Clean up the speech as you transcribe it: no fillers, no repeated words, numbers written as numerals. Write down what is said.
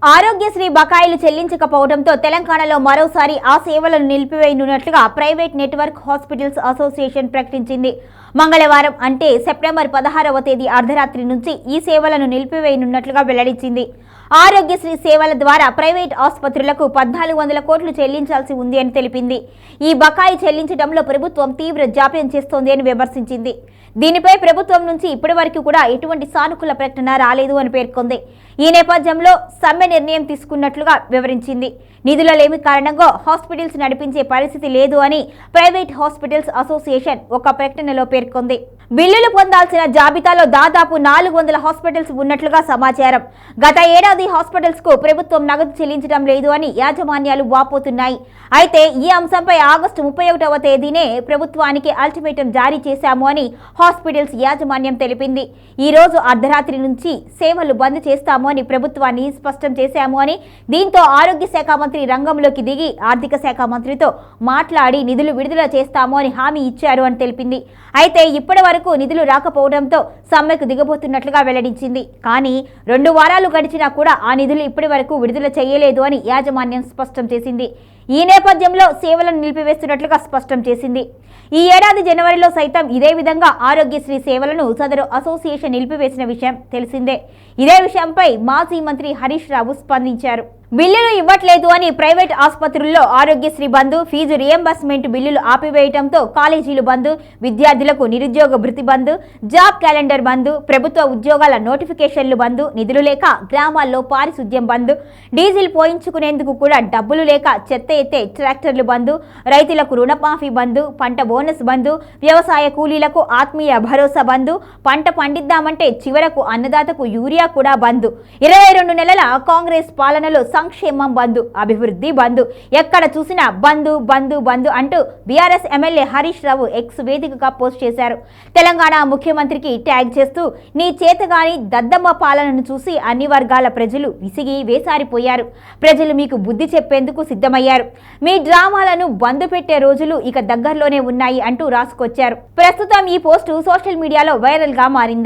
ఆరోగ్యశ్రీ బకాయిలు చెల్లించకపోవడంతో తెలంగాణలో మరోసారి ఆ సేవలను నిలిపివేయనున్నట్లుగా ప్రైవేట్ నెట్వర్క్ హాస్పిటల్స్ అసోసియేషన్ ప్రకటించింది. మంగళవారం అంటే సెప్టెంబర్ 16వ తేదీ అర్ధరాత్రి నుంచి ఈ సేవలను నిలిపివేయనున్నట్లుగా వెల్లడించింది. ఆరోగ్యశ్రీ సేవల ద్వారా ప్రైవేట్ ఆసుపత్రులకు 1400 కోట్లు చెల్లించాల్సి ఉంది అని తెలిపింది. ఈ బకాయి చెల్లించడంలో ప్రభుత్వం తీవ్ర జాప్యం చేస్తోంది అని విమర్శించింది. దీనిపై ప్రభుత్వం నుంచి ఇప్పటివరకు కూడా ఎటువంటి సానుకూల ప్రకటన రాలేదు అని పేర్కొంది. ఈ నేపథ్యంలో సమ్మె నిర్ణయం తీసుకున్నట్లుగా వివరించింది. నిధుల లేమి కారణంగా హాస్పిటల్స్ నడిపించే పరిస్థితి లేదు అని ప్రైవేట్ హాస్పిటల్స్ అసోసియేషన్ ఒక ప్రకటనలో పేర్కొంది. బిల్లులు పొందాల్సిన జాబితాలో దాదాపు 400 హాస్పిటల్స్ ఉన్నట్లుగా సమాచారం. గత ఏడాది హాస్పిటల్స్ కు ప్రభుత్వం నగదు చెల్లించడం లేదు అని యాజమాన్యాలు వాపోతున్నాయి. అయితే ఈ అంశంపై ఆగస్టు 31వ తేదీనే ప్రభుత్వానికి అల్టిమేటం జారీ చేశాము అని హాస్పిటల్స్ యాజమాన్యం తెలిపింది. ఈ రోజు అర్ధరాత్రి నుంచి సేవలు బంద్ చేస్తాము అని ప్రభుత్వాన్ని స్పష్టం చేశాము అని, దీంతో ఆరోగ్య శాఖ మంత్రి రంగంలోకి దిగి ఆర్థిక శాఖ మంత్రితో మాట్లాడి నిధులు విడుదల చేస్తాము అని హామీ ఇచ్చారు అని తెలిపింది. అయితే ఇప్పటి వరకు నిధులు రాకపోవడంతో సమ్మెకు దిగబోతున్నట్లుగా వెల్లడించింది. కానీ 2 వారాలు గడిచినా కూడా ఆ నిధులు ఇప్పటి వరకు విడుదల చేయలేదు అని యాజమాన్యం స్పష్టం చేసింది. ఈ నేపథ్యంలో సేవలను నిలిపివేస్తున్నట్లుగా స్పష్టం చేసింది. ఈ ఏడాది జనవరిలో సైతం ఇదే విధంగా ఆరోగ్యశ్రీ సేవలను సదరు అసోసియేషన్ నిలిపివేసిన విషయం తెలిసిందే. ఇదే విషయంపై మాజీ మంత్రి హరీష్ రావు స్పందించారు. బిల్లులు ఇవ్వట్లేదు అని ప్రైవేట్ ఆసుపత్రుల్లో ఆరోగ్యశ్రీ బంద్, ఫీజు రియంబర్స్మెంట్ బిల్లులు ఆపివేయడంతో కాలేజీలు బంద్, విద్యార్థులకు నిరుద్యోగ భృతి బంద్, జాబ్ క్యాలెండర్ బంద్, ప్రభుత్వ ఉద్యోగాల నోటిఫికేషన్లు బంద్, నిధులు లేక గ్రామాల్లో పారిశుద్ధ్యం బంద్, డీజిల్ పోయించుకునేందుకు కూడా డబ్బులు లేక చెత్త ఎత్తే ట్రాక్టర్లు బంద్, రైతులకు రుణమాఫీ బంద్, పంట బోనస్ బంద్, వ్యవసాయ కూలీలకు ఆత్మీయ భరోసా బంద్, పంట పండిద్దామంటే చివరకు అన్నదాతకు యూరియా కూడా బంద్, 22 నెలల కాంగ్రెస్ పాలనలో సంక్షేమం బంద్, అభివృద్ధి బంద్, ఎక్కడ చూసినా బంద్ బంద్ బంద్ అంటూ BRS MLA Harish Rao X వేదికగా పోస్ట్ చేశారు. తెలంగాణ ముఖ్యమంత్రికి ట్యాగ్ చేస్తూ నీ చేతగాని దద్దమ్మ పాలనను చూసి అన్ని వర్గాల ప్రజలు విసిగి వేసారిపోయారు. ప్రజలు మీకు బుద్ధి చెప్పేందుకు సిద్ధమయ్యారు. మీ డ్రామాలను బంద్ పెట్టే రోజులు ఇక దగ్గరలోనే ఉన్నాయి అంటూ రాసుకొచ్చారు. ప్రస్తుతం ఈ పోస్టు సోషల్ మీడియాలో వైరల్ గా మారింది.